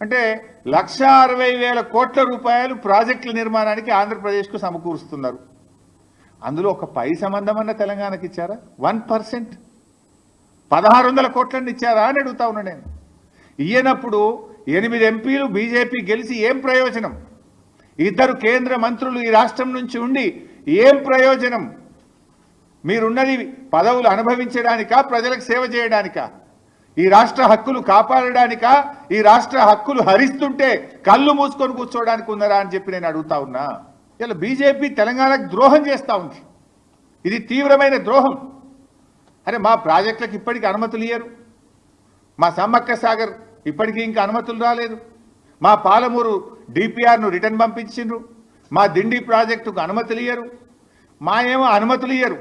అంటే 1,60,000 కోట్ల రూపాయలు ప్రాజెక్టుల నిర్మాణానికి ఆంధ్రప్రదేశ్కు సమకూరుస్తున్నారు. అందులో ఒక పై సంబంధం అన్న తెలంగాణకి ఇచ్చారా? 1%. 1,600 కోట్లని ఇచ్చారా అని అడుగుతా ఉన్నా నేను. ఇయ్యనప్పుడు 8 ఎంపీలు బీజేపీ గెలిచి ఏం ప్రయోజనం? 2 కేంద్ర మంత్రులు ఈ రాష్ట్రం నుంచి ఉండి ఏం ప్రయోజనం? మీరున్నది పదవులు అనుభవించడానికా, ప్రజలకు సేవ చేయడానికా? ఈ రాష్ట్ర హక్కులు కాపాడడానికా, ఈ రాష్ట్ర హక్కులు హరిస్తుంటే కళ్ళు మూసుకొని కూర్చోవడానికి ఉన్నారా అని చెప్పి నేను అడుగుతా ఉన్నా. ఇలా బీజేపీ తెలంగాణకు ద్రోహం చేస్తూ ఉంది. ఇది తీవ్రమైన ద్రోహం. అరే మా ప్రాజెక్టులకు ఇప్పటికీ అనుమతులు ఇయ్యరు. మా సమ్మక్క సాగర్ ఇప్పటికీ ఇంకా అనుమతులు రాలేదు. మా పాలమూరు డిపిఆర్ను రిటర్న్ పంపించిండ్రు. మా దిండి ప్రాజెక్టుకు అనుమతులు ఇయ్యరు. మా ఏమో అనుమతులు ఇయ్యరు.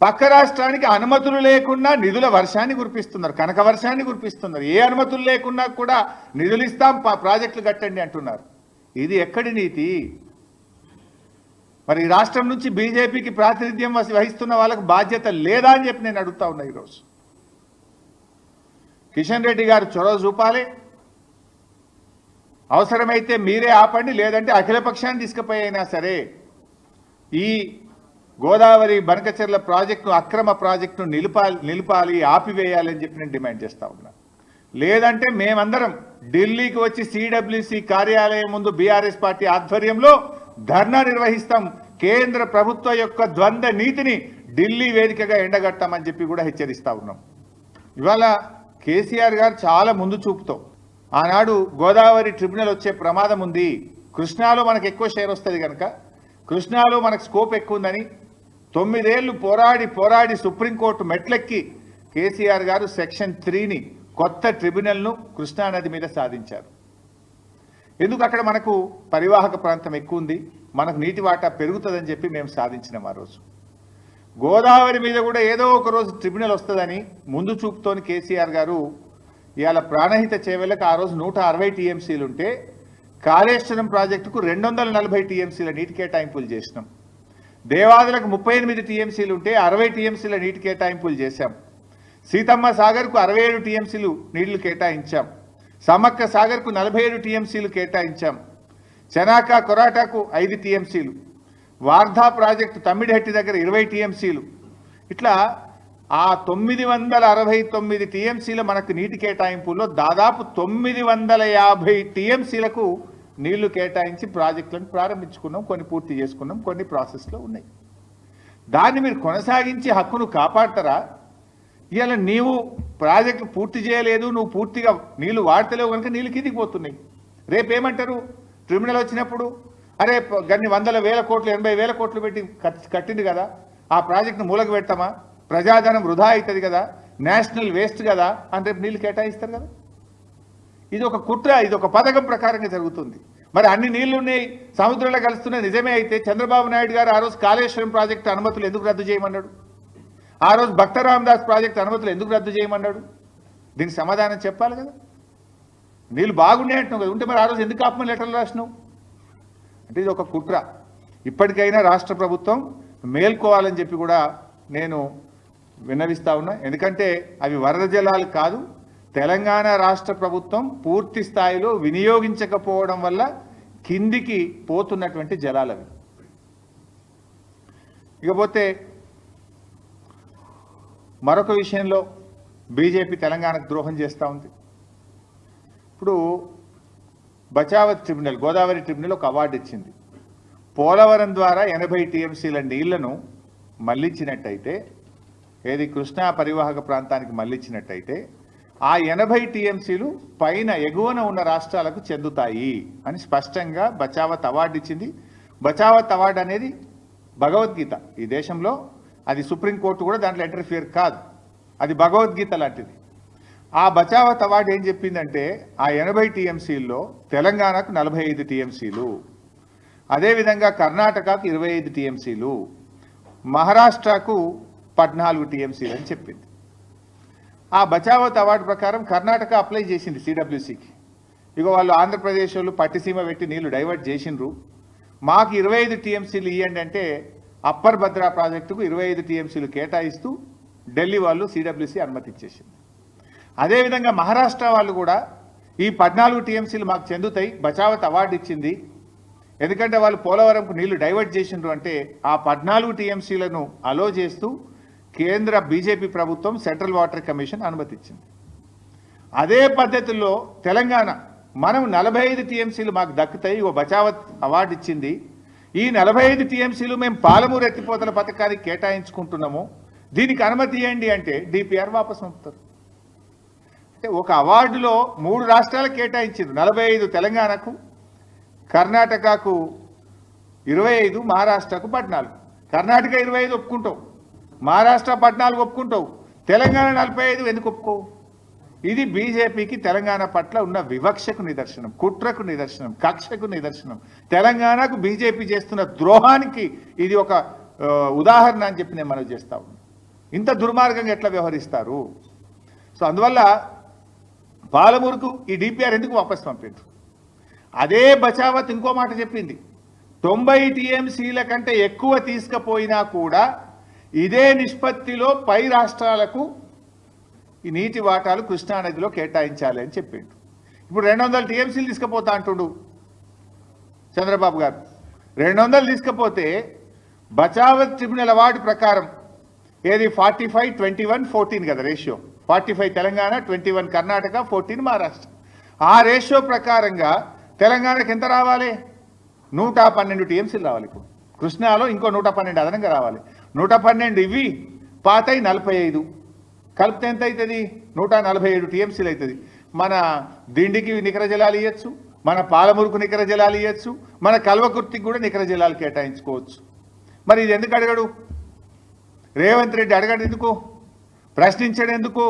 పక్క రాష్ట్రానికి అనుమతులు లేకుండా నిధుల వర్షాన్ని కురిపిస్తున్నారు, కనక వర్షాన్ని కురిపిస్తున్నారు. ఏ అనుమతులు లేకున్నా కూడా నిధులు ఇస్తాం, ప్రాజెక్టులు కట్టండి అంటున్నారు. ఇది ఎక్కడి నీతి? మరి ఈ రాష్ట్రం నుంచి బీజేపీకి ప్రాతినిధ్యం వహిస్తున్న వాళ్ళకు బాధ్యత లేదా అని చెప్పి నేను అడుగుతా ఉన్నా. ఈరోజు కిషన్ రెడ్డి గారు చొరవ చూపాలి. అవసరమైతే మీరే ఆపండి, లేదంటే అఖిలపక్షాన్ని తీసుకుపోయినా సరే ఈ గోదావరి బనకచెర్ల ప్రాజెక్టు అక్రమ ప్రాజెక్టును నిలిపాలి, ఆపివేయాలని చెప్పి నేను డిమాండ్ చేస్తా ఉన్నా. లేదంటే మేమందరం ఢిల్లీకి వచ్చి సిడబ్ల్యూసి కార్యాలయం ముందు బీఆర్ఎస్ పార్టీ ఆధ్వర్యంలో ధర్నా నిర్వహిస్తాం. కేంద్ర ప్రభుత్వ యొక్క ద్వంద్వ నీతిని ఢిల్లీ వేదికగా ఎండగట్టామని చెప్పి కూడా హెచ్చరిస్తా ఉన్నాం. ఇవాళ కేసీఆర్ గారు చాలా ముందు చూపుతో ఆనాడు గోదావరి ట్రిబ్యునల్ వచ్చే ప్రమాదం ఉంది, కృష్ణాలో మనకు ఎక్కువ షేర్ వస్తుంది కనుక కృష్ణాలో మనకు స్కోప్ ఎక్కువ ఉందని 9 ఏళ్లు పోరాడి సుప్రీంకోర్టు మెట్లెక్కి కేసీఆర్ గారు సెక్షన్ 3ని కొత్త ట్రిబ్యునల్ను కృష్ణానది మీద సాధించారు. ఎందుకు? అక్కడ మనకు పరివాహక ప్రాంతం ఎక్కువ ఉంది, మనకు నీటి వాటా పెరుగుతుందని చెప్పి మేము సాధించినాం. ఆ రోజు గోదావరి మీద కూడా ఏదో ఒక రోజు ట్రిబ్యునల్ వస్తుందని ముందు చూపుతోని కేసీఆర్ గారు ఇవాళ ప్రాణహిత చేవెళ్ళకు ఆ రోజు 160 టీఎంసీలు ఉంటే కాళేశ్వరం ప్రాజెక్టుకు 240 టీఎంసీల నీటి కేటాయింపులు చేసినాం. దేవాదులకు 38 టీఎంసీలు ఉంటే 60 టీఎంసీల నీటి కేటాయింపులు చేశాం. సీతమ్మ సాగర్కు 67 టీఎంసీలు నీళ్లు కేటాయించాం. సమ్మక్క సాగర్కు 47 టీఎంసీలు కేటాయించాం. చెనాక కొరాటాకు 5 టీఎంసీలు, వార్ధా ప్రాజెక్టు తమ్మిడిహట్టి దగ్గర 20 టీఎంసీలు. ఇట్లా ఆ 969 టీఎంసీల మనకు నీటి కేటాయింపుల్లో దాదాపు 950 టీఎంసీలకు నీళ్లు కేటాయించి ప్రాజెక్టులను ప్రారంభించుకున్నాం. కొన్ని పూర్తి చేసుకున్నాం, కొన్ని ప్రాసెస్లో ఉన్నాయి. దాన్ని మీరు కొనసాగించి హక్కును కాపాడతారా? ఇవాళ నీవు ప్రాజెక్టు పూర్తి చేయలేదు, నువ్వు పూర్తిగా నీళ్లు వాడతలేవు కనుక నీళ్ళు కిందికి పోతున్నాయి. రేపేమంటారు ట్రిబ్యునల్ వచ్చినప్పుడు? అరే గన్ని 100,000 కోట్లు 80,000 కోట్లు పెట్టి కట్టింది కదా, ఆ ప్రాజెక్టును మూలకు పెడతామా? ప్రజాధనం వృధా అవుతుంది కదా, నేషనల్ వేస్ట్ కదా అని రేపు నీళ్లు కేటాయిస్తారు కదా. ఇది ఒక కుట్ర, ఇది ఒక పథకం ప్రకారంగా జరుగుతుంది. మరి అన్ని నీళ్లు ఉన్నాయి, సముద్రంలో కలుస్తున్నాయి నిజమే అయితే చంద్రబాబు నాయుడు గారు ఆ రోజు కాళేశ్వరం ప్రాజెక్టు అనుమతులు ఎందుకు రద్దు చేయమన్నాడు? ఆ రోజు భక్త రామదాస్ ప్రాజెక్టు అనుమతులు ఎందుకు రద్దు చేయమన్నాడు? దీనికి సమాధానం చెప్పాలి కదా. నీళ్ళు బాగున్నాయి అంటున్నావు కదా, ఉంటే మరి ఆ రోజు ఎందుకు ఆపమని లెటర్లు రాసినావు? అంటే ఇది ఒక కుట్ర. ఇప్పటికైనా రాష్ట్ర ప్రభుత్వం మేల్కోవాలని చెప్పి కూడా నేను విన్నవిస్తా ఉన్నా. ఎందుకంటే అవి వరద జలాలు కాదు, తెలంగాణ రాష్ట్ర ప్రభుత్వం పూర్తి స్థాయిలో వినియోగించకపోవడం వల్ల కిందికి పోతున్నటువంటి జలాలు అవి. ఇకపోతే మరొక విషయంలో బీజేపీ తెలంగాణకు ద్రోహం చేస్తూ ఉంది. ఇప్పుడు బచావత్ ట్రిబ్యునల్, గోదావరి ట్రిబ్యునల్ ఒక అవార్డు ఇచ్చింది. పోలవరం ద్వారా 80 టీఎంసీల నీళ్లను మళ్లించినట్టయితే, ఏది కృష్ణా పరివాహక ప్రాంతానికి మళ్లించినట్టయితే ఆ 80 టీఎంసీలు పైన ఎగువన ఉన్న రాష్ట్రాలకు చెందుతాయి అని స్పష్టంగా బచావత్ అవార్డు ఇచ్చింది. బచావత్ అవార్డు అనేది భగవద్గీత ఈ దేశంలో, అది సుప్రీంకోర్టు కూడా దాంట్లో ఇంటర్ఫియర్ కాదు, అది భగవద్గీత లాంటిది. ఆ బచావత్ అవార్డు ఏం చెప్పిందంటే ఆ 80 టీఎంసీల్లో తెలంగాణకు 45 టీఎంసీలు, అదేవిధంగా కర్ణాటకకు 25 టీఎంసీలు, మహారాష్ట్రకు 14 టీఎంసీలు అని చెప్పింది. ఆ బచావత్ అవార్డు ప్రకారం కర్ణాటక అప్లై చేసింది సిడబ్ల్యూసికి. ఇక వాళ్ళు ఆంధ్రప్రదేశ్ వాళ్ళు పట్టిసీమ పెట్టి నీళ్లు డైవర్ట్ చేసిండ్రు, మాకు 25 టీఎంసీలు ఇవ్వండి అంటే అప్పర్ భద్రా ప్రాజెక్టుకు 25 టీఎంసీలు కేటాయిస్తూ ఢిల్లీ వాళ్ళు సిడబ్ల్యూసి అనుమతి ఇచ్చేసింది. అదేవిధంగా మహారాష్ట్ర వాళ్ళు కూడా ఈ 14 టీఎంసీలు మాకు చెందుతాయి, బచావత్ అవార్డు ఇచ్చింది. ఎందుకంటే వాళ్ళు పోలవరంకు నీళ్లు డైవర్ట్ చేసిండ్రు అంటే ఆ 14 టీఎంసీలను అలో చేస్తూ కేంద్ర బీజేపీ ప్రభుత్వం సెంట్రల్ వాటర్ కమిషన్ అనుమతిచ్చింది. అదే పద్ధతిలో తెలంగాణ మనం 45 టీఎంసీలు మాకు దక్కుతాయి, ఓ బచావత్ అవార్డు ఇచ్చింది. ఈ 45 టీఎంసీలు మేము పాలమూరు ఎత్తిపోతల పథకానికి కేటాయించుకుంటున్నాము, దీనికి అనుమతి ఇవ్వండి అంటే డిపిఆర్ వాపసు పంపుతారు. అంటే ఒక అవార్డులో 3 రాష్ట్రాలకు కేటాయించారు, 45 తెలంగాణకు, కర్ణాటకకు 25, మహారాష్ట్రకు 14. కర్ణాటక 25 ఒప్పుకుంటావు, మహారాష్ట్ర 14 ఒప్పుకుంటావు, తెలంగాణ 45 ఎందుకు ఒప్పుకోవు? ఇది బీజేపీకి తెలంగాణ పట్ల ఉన్న వివక్షకు నిదర్శనం, కుట్రకు నిదర్శనం, కక్షకు నిదర్శనం. తెలంగాణకు బీజేపీ చేస్తున్న ద్రోహానికి ఇది ఒక ఉదాహరణ అని చెప్పి నేను మనవి చేస్తా ఉన్నాను. ఇంత దుర్మార్గంగా ఎట్లా వ్యవహరిస్తారు? సో అందువల్ల పాలమూరుకు ఈ డిపిఆర్ ఎందుకు వాపసు పంపిండ్రు? అదే బచావత్ ఇంకో మాట చెప్పింది, 90 టీఎంసీల కంటే ఎక్కువ తీసుకుపోయినా కూడా ఇదే నిష్పత్తిలో పై రాష్ట్రాలకు ఈ నీటి వాటాలు కృష్ణానదిలో కేటాయించాలి అని చెప్పిండు. ఇప్పుడు 200 టీఎంసీలు తీసుకుపోతా అంటుండు చంద్రబాబు గారు. 200 తీసుకపోతే బచావత్ ట్రిబ్యునల్ అవార్డు ప్రకారం ఏది 45-21-14 కదా రేషియో, 45 తెలంగాణ, 21 కర్ణాటక, 14 మహారాష్ట్ర. ఆ రేషియో ప్రకారంగా తెలంగాణకు ఎంత రావాలి? 112 టీఎంసీలు రావాలి. ఇప్పుడు కృష్ణాలో ఇంకో 112 అదనంగా రావాలి. 112 ఇవి పాతయి 45 కలిపితే ఎంత అవుతుంది? 147 టీఎంసీలు అవుతుంది. మన దిండికి నికర జలాలు ఇవ్వచ్చు, మన పాలమూరుకు నికర జలాలు ఇవ్వచ్చు, మన కల్వకుర్తికి కూడా నికర జలాలు కేటాయించుకోవచ్చు. మరి ఇది ఎందుకు అడగడు రేవంత్ రెడ్డి? అడగడు ఎందుకు? ప్రశ్నించడు ఎందుకు?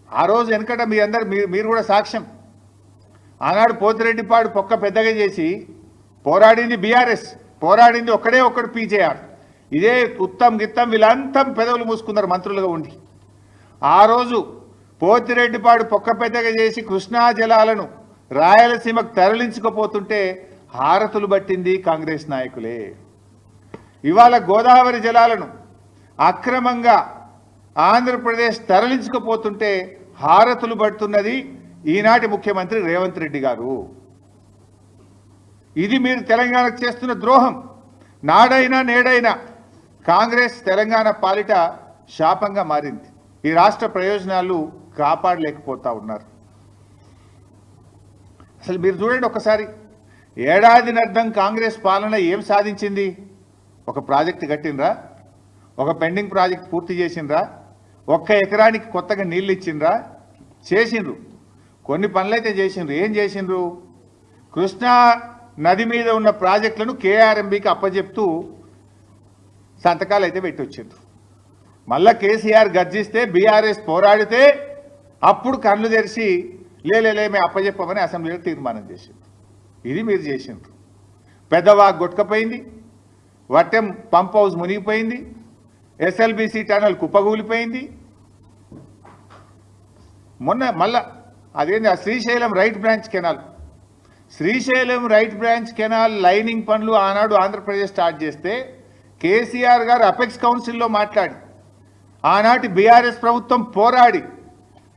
ఆ రోజు వెనకట మీ అందరు మీరు కూడా సాక్ష్యం. ఆనాడు పోతిరెడ్డిపాడు పొక్క పెద్దగా చేసి పోరాడింది బీఆర్ఎస్, పోరాడింది ఒక్కడు పీజేఆర్. ఇదే ఉత్తమ్ గిత్తం వీళ్ళంతా పెదవులు మూసుకున్నారు మంత్రులుగా ఉండి. ఆ రోజు పోతిరెడ్డిపాడు పొక్క పెద్దగా చేసి కృష్ణా జలాలను రాయలసీమకు తరలించుకుపోతుంటే హారతులు పట్టింది కాంగ్రెస్ నాయకులే. ఇవాళ గోదావరి జలాలను అక్రమంగా ఆంధ్రప్రదేశ్ తరలించుకుపోతుంటే హారతులు పడుతున్నది ఈనాటి ముఖ్యమంత్రి రేవంత్ రెడ్డి గారు. ఇది మీరు తెలంగాణకు చేస్తున్న ద్రోహం. నాడైనా నేడైనా కాంగ్రెస్ తెలంగాణ పాలిట శాపంగా మారింది. ఈ రాష్ట్ర ప్రయోజనాలు కాపాడలేకపోతా ఉన్నారు. అసలు మీరు చూడండి ఒకసారి, ఏడాదినర్థం కాంగ్రెస్ పాలన ఏం సాధించింది? ఒక ప్రాజెక్టు కట్టినరా? ఒక పెండింగ్ ప్రాజెక్ట్ పూర్తి చేసిండ్రా? ఒక్క ఎకరానికి కొత్తగా నీళ్ళు ఇచ్చిండ్రా? చేసిండ్రు. కొన్ని పనులైతే చేసిండ్రు. ఏం చేసిండ్రు? కృష్ణా నది మీద ఉన్న ప్రాజెక్టులను కేఆర్ఎంబీకి అప్పచెప్తూ సంతకాలు అయితే పెట్టి వచ్చిండ్రు. మళ్ళా కేసీఆర్ గర్జిస్తే బీఆర్ఎస్ పోరాడితే అప్పుడు కళ్ళు తెరిచి లేలే మేము అప్పచెప్పమని అసెంబ్లీలో తీర్మానం చేసిండ్రు. ఇది మీరు చేసిండ్రు. పెద్దవాగు కొట్టుకపోయింది, వట్టెం పంప్ హౌస్ మునిగిపోయింది, ఎస్ఎల్బీసీ టనల్ కుప్పగూలిపోయింది. మొన్న మళ్ళా అదేంటి Srisailam right branch canal, Srisailam right branch canal lining పనులు ఆనాడు ఆంధ్రప్రదేశ్ స్టార్ట్ చేస్తే కేసీఆర్ గారు అపెక్స్ కౌన్సిల్లో మాట్లాడి ఆనాటి బీఆర్ఎస్ ప్రభుత్వం పోరాడి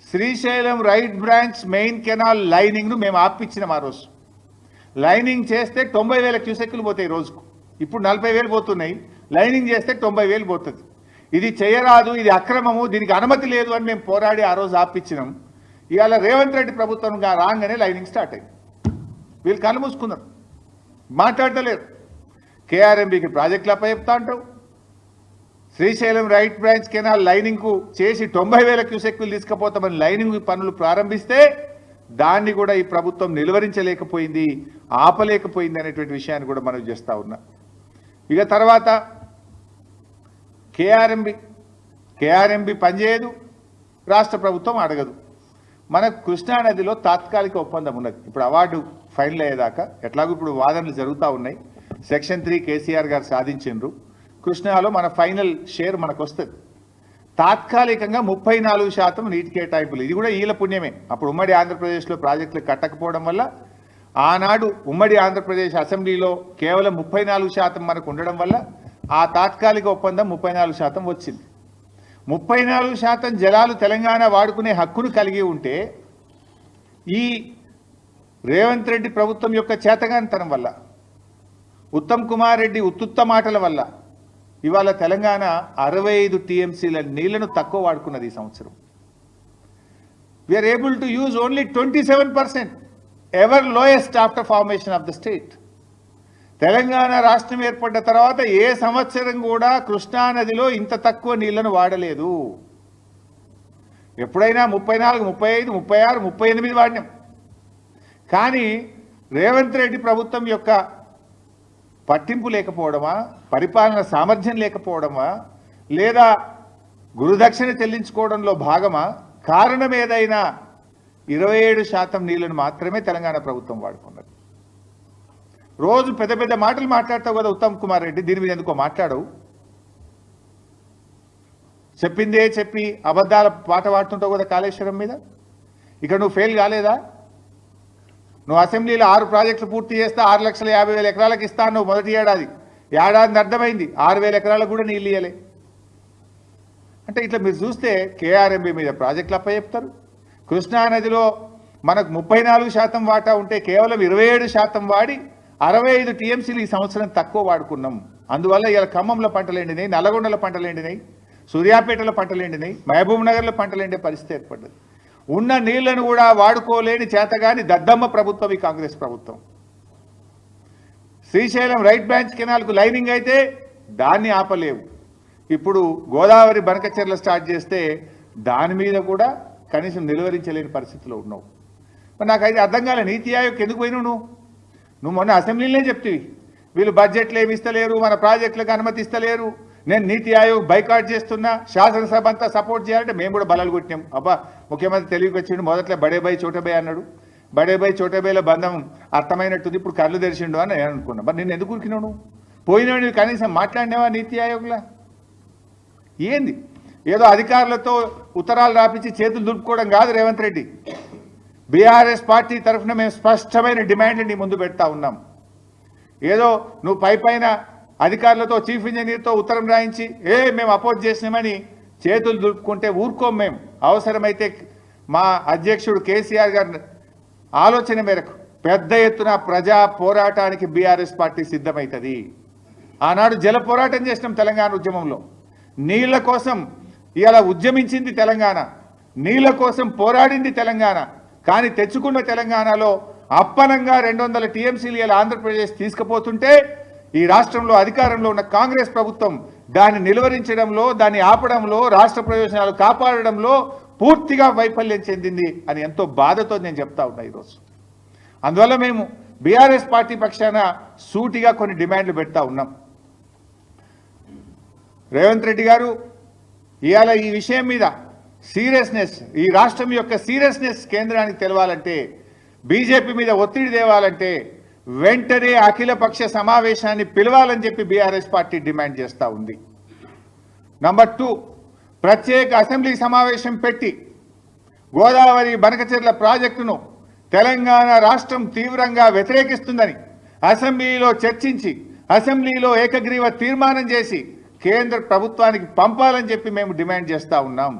Srisailam right branch main canal లైనింగ్ను మేము ఆపిచ్చినాం. ఆ రోజు లైనింగ్ చేస్తే 90,000 క్యూసెక్కులు పోతాయి రోజుకు. ఇప్పుడు 40,000 పోతున్నాయి. లైనింగ్ చేస్తే 90,000 పోతుంది. ఇది చేయరాదు, ఇది అక్రమము, దీనికి అనుమతి లేదు అని మేము పోరాడి ఆ రోజు ఆపిచ్చినాం. ఇవాళ రేవంత్ రెడ్డి ప్రభుత్వం రాగానే లైనింగ్ స్టార్ట్ అయింది. వీళ్ళు కళ్ళు మూసుకున్నారు, మాట్లాడతలేరు. కేఆర్ఎంబీకి ప్రాజెక్టులు అప్పచెప్తా అంటావు, శ్రీశైలం రైట్ బ్రాంచ్ కెనాల్ లైనింగ్కు చేసి 90,000 క్యూసెక్కులు తీసుకుపోతామని లైనింగ్ పనులు ప్రారంభిస్తే దాన్ని కూడా ఈ ప్రభుత్వం నిలువరించలేకపోయింది, ఆపలేకపోయింది అనేటువంటి విషయాన్ని కూడా మనం చేస్తూ ఉన్నా. ఇక తర్వాత కేఆర్ఎంబీ పనిచేయదు, రాష్ట్ర ప్రభుత్వం అడగదు. మనకు కృష్ణానదిలో తాత్కాలిక ఒప్పందం ఉన్నది. ఇప్పుడు అవార్డు ఫైనల్ అయ్యేదాకా ఎట్లాగో ఇప్పుడు వాదనలు జరుగుతూ ఉన్నాయి. సెక్షన్ 3 కేసీఆర్ గారు సాధించిండ్రు. కృష్ణాలో మన ఫైనల్ షేర్ మనకు వస్తుంది. తాత్కాలికంగా 34% నీటి కేటాయింపులు. ఇది కూడా ఈల పుణ్యమే. అప్పుడు ఉమ్మడి ఆంధ్రప్రదేశ్లో ప్రాజెక్టులు కట్టకపోవడం వల్ల ఆనాడు ఉమ్మడి ఆంధ్రప్రదేశ్ అసెంబ్లీలో కేవలం 34% మనకు ఉండడం వల్ల ఆ తాత్కాలిక ఒప్పందం 34% వచ్చింది. 34% జలాలు తెలంగాణ వాడుకునే హక్కును కలిగి ఉంటే ఈ రేవంత్ రెడ్డి ప్రభుత్వం యొక్క చేతగానితనం వల్ల, ఉత్తమ్ కుమార్ రెడ్డి ఉత్తుత్త మాటల వల్ల ఇవాళ తెలంగాణ 65 టీఎంసీల నీళ్లను తక్కువ వాడుకున్నది ఈ సంవత్సరం. We are able to use only 27%, ever lowest after formation of the state. Telangana రాష్ట్రం ఏర్పడ్డ తర్వాత ఏ సంవత్సరం కూడా కృష్ణా నదిలో ఇంత తక్కువ నీళ్లను వాడలేదు. ఎప్పుడైనా 34, 35, 36, 38 వాడినాం. కానీ రేవంత్ రెడ్డి ప్రభుత్వం యొక్క పట్టింపు లేకపోవడమా, పరిపాలన సామర్థ్యం లేకపోవడమా, లేదా గురుదక్షిణ చెల్లించుకోవడంలో భాగమా, కారణం ఏదైనా 27% నీళ్లను మాత్రమే తెలంగాణ ప్రభుత్వం వాడుకున్నది. రోజు పెద్ద పెద్ద మాటలు మాట్లాడతావు కదా ఉత్తమ్ కుమార్ రెడ్డి, దీని మీద ఎందుకో మాట్లాడవు? చెప్పిందే చెప్పి అబద్ధాల పాట పాడుతుంటావు కదా కాళేశ్వరం మీద. ఇక్కడ నువ్వు ఫెయిల్ కాలేదా? నువ్వు అసెంబ్లీలో 6 ప్రాజెక్టులు పూర్తి చేస్తే 6,50,000 ఎకరాలకు ఇస్తా నువ్వు మొదటి ఏడాది. ఏడాది అర్థమైంది 6,000 ఎకరాలకు కూడా నీళ్ళు ఇయ్యలే. అంటే ఇట్లా మీరు చూస్తే కేఆర్ఎంబీ మీద ప్రాజెక్టులు అప్పచెప్తారు. కృష్ణానదిలో మనకు 34% వాటా ఉంటే కేవలం 27% వాడి 65 టీఎంసీలు ఈ సంవత్సరం తక్కువ వాడుకున్నాం. అందువల్ల ఇలా ఖమ్మంలో పంటలు ఎండినాయి, నల్లగొండలో పంటలు ఎండినాయి, సూర్యాపేటలో పంటలు ఎండినాయి, మహబూబ్ నగర్లో పంటలు ఎండే పరిస్థితి ఏర్పడ్డది. ఉన్న నీళ్లను కూడా వాడుకోలేని చేతగాని దద్దమ్మ ప్రభుత్వం ఈ కాంగ్రెస్ ప్రభుత్వం. శ్రీశైలం రైట్ బ్రాంచ్ కెనాల్కు లైనింగ్ అయితే దాన్ని ఆపలేవు. ఇప్పుడు గోదావరి బనకచెర్ల స్టార్ట్ చేస్తే దాని మీద కూడా కనీసం నిలువరించలేని పరిస్థితిలో ఉన్నావు. మరి నాకైతే అర్థం కాలే, నీతి ఆయోగ్ ఎందుకు పోయినావు నువ్వు మొన్న అసెంబ్లీలోనే చెప్తివి వీళ్ళు బడ్జెట్లు ఏమి ఇస్తలేరు, మన ప్రాజెక్టులకు అనుమతి ఇస్తలేరు, నేను నీతి ఆయోగ్ బైకాట్ చేస్తున్నా, శాసనసభ అంతా సపోర్ట్ చేయాలంటే మేము కూడా బలాలు కొట్టినాం. అబ్బా ముఖ్యమంత్రి తెలివికి వచ్చిండు, మొదట్లో బడేబాయి చోటబాయి అన్నాడు, బడేబాయి చోటబాయిల బంధం అర్థమైనట్టుంది, ఇప్పుడు కళ్ళు తెరిచిండు అని నేను అనుకున్నా. మరి నేను ఎందుకు ఉరికినావు? నువ్వు పోయినావు, కనీసం మాట్లాడినావా నీతి ఆయోగ్లా? ఏంది ఏదో అధికారులతో ఉత్తరాలు రాపించి చేతులు దులుపుకోవడం కాదు రేవంత్ రెడ్డి. బీఆర్ఎస్ పార్టీ తరఫున మేము స్పష్టమైన డిమాండ్లు నీ ముందు పెడతా ఉన్నాం. ఏదో నువ్వు పైన అధికారులతో చీఫ్ ఇంజనీర్తో ఉత్తరం రాయించి మేము అపోజ్ చేసినామని చేతులు దులుపుకుంటే ఊరుకోం. మేము అవసరమైతే మా అధ్యక్షుడు కేసీఆర్ గారి ఆలోచన మేరకు పెద్ద ఎత్తున ప్రజా పోరాటానికి బీఆర్ఎస్ పార్టీ సిద్ధమవుతుంది. ఆనాడు జల పోరాటం చేసినాం తెలంగాణ ఉద్యమంలో. నీళ్ల కోసం ఇలా ఉద్యమించింది తెలంగాణ, నీళ్ల కోసం పోరాడింది తెలంగాణ. కానీ తెచ్చుకున్న తెలంగాణలో అప్పనంగా 200 టీఎంసీలు ఇలా ఆంధ్రప్రదేశ్ తీసుకుపోతుంటే ఈ రాష్ట్రంలో అధికారంలో ఉన్న కాంగ్రెస్ ప్రభుత్వం దాన్ని నిలువరించడంలో, దాన్ని ఆపడంలో, రాష్ట్ర ప్రయోజనాలు కాపాడడంలో పూర్తిగా వైఫల్యం చెందింది అని ఎంతో బాధతో నేను చెప్తా ఉన్నా ఈరోజు. అందువల్ల మేము బీఆర్ఎస్ పార్టీ పక్షాన సూటిగా కొన్ని డిమాండ్లు పెడతా ఉన్నాం. రేవంత్ రెడ్డి గారు ఇవాళ ఈ విషయం మీద సీరియస్నెస్, ఈ రాష్ట్రం యొక్క సీరియస్నెస్ కేంద్రానికి తెలవాలంటే, బీజేపీ మీద ఒత్తిడి తేవాలంటే వెంటనే అఖిలపక్ష సమావేశాన్ని పిలవాలని చెప్పి బీఆర్ఎస్ పార్టీ డిమాండ్ చేస్తూ ఉంది. నంబర్ 2, ప్రత్యేక అసెంబ్లీ సమావేశం పెట్టి గోదావరి బనకచెర్ల ప్రాజెక్టును తెలంగాణ రాష్ట్రం తీవ్రంగా వ్యతిరేకిస్తుందని అసెంబ్లీలో చర్చించి, అసెంబ్లీలో ఏకగ్రీవ తీర్మానం చేసి కేంద్ర ప్రభుత్వానికి పంపాలని చెప్పి మేము డిమాండ్ చేస్తూ ఉన్నాం.